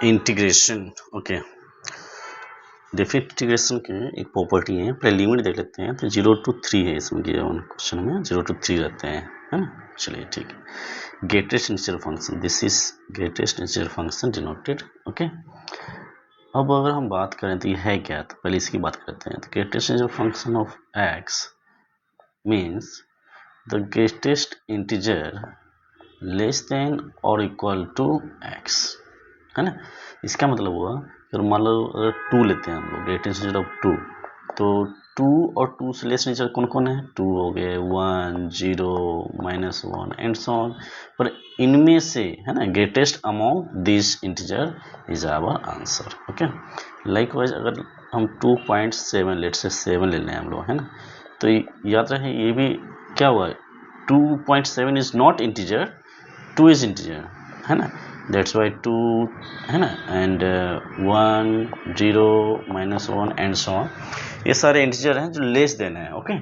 Integration. Okay, definite integration के एक property है, पहले लिमिट देख लेते हैं। तो 0 to 3 है इसमें गिवन क्वेश्चन में, 0 to 3 रहते हैं, है ना। चलिए ठीक है। Greatest integer function, this is greatest integer function denoted. Okay, अब अगर हम बात करें तो ये है क्या, तो पहले इसकी बात करते हैं। तो greatest integer function of x means the greatest integer less than और इक्वल टू एक्स, है ना। इसका मतलब हुआ कि मान लो अगर 2 लेते हैं हम लोग, ग्रेटेस्ट इंटीजर ऑफ 2, तो 2 और 2 से लेस इंटीजर कौन कौन है, 2 हो गए, 1, 0, -1 एंड सो ऑन। पर इनमें से, है ना, greatest among this integer is our answer. Okay, likewise अगर हम 2.7 लेट से 7 ले लें हम लोग, है ना, तो याद रहे ये भी क्या हुआ, 2.7 is not integer, 2 is integer, है ना। दैट्स वाई 2, है ना, एंड 1, 0, -1 एंड सो ऑन, ये सारे इंटीजर हैं जो लेस देन है। ओके,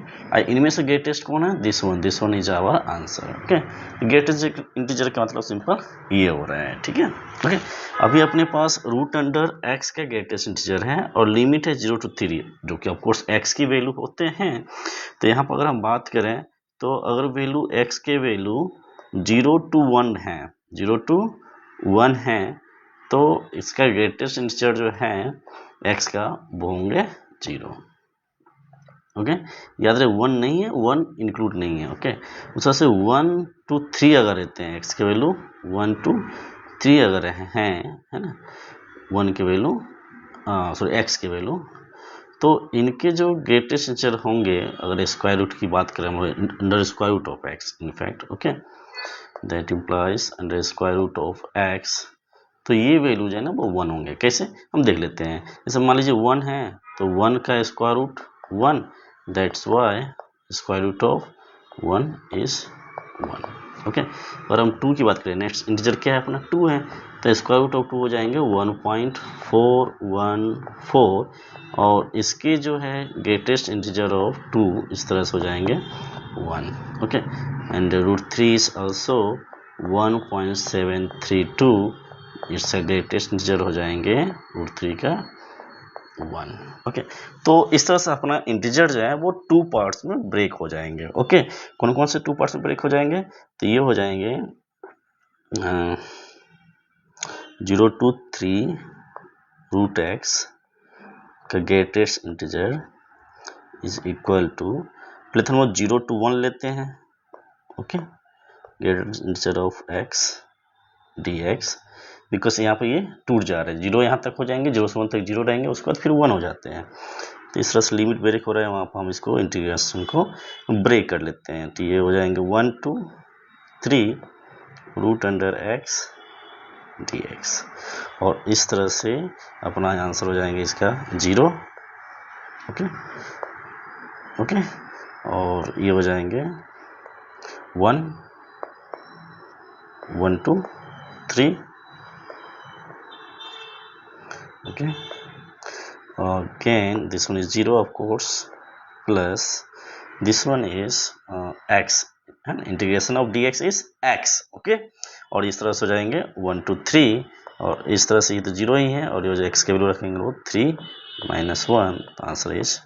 इनमें से ग्रेटेस्ट कौन है, this one is our answer. Okay, greatest integer का मतलब सिंपल ये हो रहा है, ठीक है। ओके, अभी अपने पास रूट अंडर एक्स का ग्रेटेस्ट इंटीजर है और लिमिट है 0 to 3, जो कि ऑफकोर्स एक्स की वैल्यू होते हैं। तो यहाँ पर अगर हम बात करें तो अगर वैल्यू एक्स के वैल्यू 0 to 1 है, 0 to 1 है, तो इसका ग्रेटेस्ट इंटीजर जो है एक्स का वो होंगे 0। ओके, याद रहे 1 नहीं है, 1 इंक्लूड नहीं है। ओके, उस तरह से 1 to 3 अगर रहते हैं, एक्स के वैल्यू 1 to 3 अगर हैं, है ना, 1 के वैल्यू, सॉरी एक्स के वैल्यू, तो इनके जो ग्रेटेस्ट इंटीजर होंगे, अगर स्क्वायर रूट की बात करें, under square root of X in fact, okay, that implies under square root of X, तो ये वैल्यू जो है ना वो 1 होंगे। कैसे, हम देख लेते हैं। जैसे मान लीजिए 1 है, तो 1 का square root 1, that's why square root of 1 is 1। Okay, और हम 2 की बात करें, नेक्स्ट इंटीजर क्या है अपना, 2 है, तो स्क्वायर रूट ऑफ 2 हो जाएंगे 1.414, और इसके जो है ग्रेटेस्ट इंटीजर ऑफ 2 इस तरह से हो जाएंगे 1। Okay, and root 3 is also 1.732, इसका ग्रेटेस्ट इंटीजर हो जाएंगे रूट 3 का 1। ओके, तो इस तरह से अपना इंटीजर जो है वो 2 पार्ट्स में ब्रेक हो जाएंगे। ओके, कौन कौन से 2 पार्ट्स में ब्रेक हो जाएंगे, तो ये हो जाएंगे 0 to 3 रूट एक्स का greatest integer is equal to, पहले तो हम 0 to 1 लेते हैं। Okay, greatest integer of X D X, because यहाँ पे ये टूट जा रहा है, 0 यहाँ तक हो जाएंगे, 0 से 1 तक 0 रहेंगे, उसके बाद फिर 1 हो जाते हैं। तो इस तरह से लिमिट ब्रेक हो रहा है, वहाँ पर हम इसको इंटीग्रेशन को ब्रेक कर लेते हैं। तो ये हो जाएंगे 1 to 3 root under X D X, और इस तरह से अपना आंसर हो जाएंगे इसका 0। ओके ओके, और ये हो जाएंगे 1, 1 to 3। okay, again this one is 0 of course, plus this one is x, and integration of dx is x। okay, और इस तरह से हो जाएंगे 1 to 3, और इस तरह से ये तो 0 ही है, और ये जो x के वैल्यू रखेंगे वो 3 - 1, तो answer is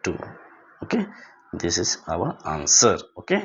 2। Okay, this is our answer. Okay.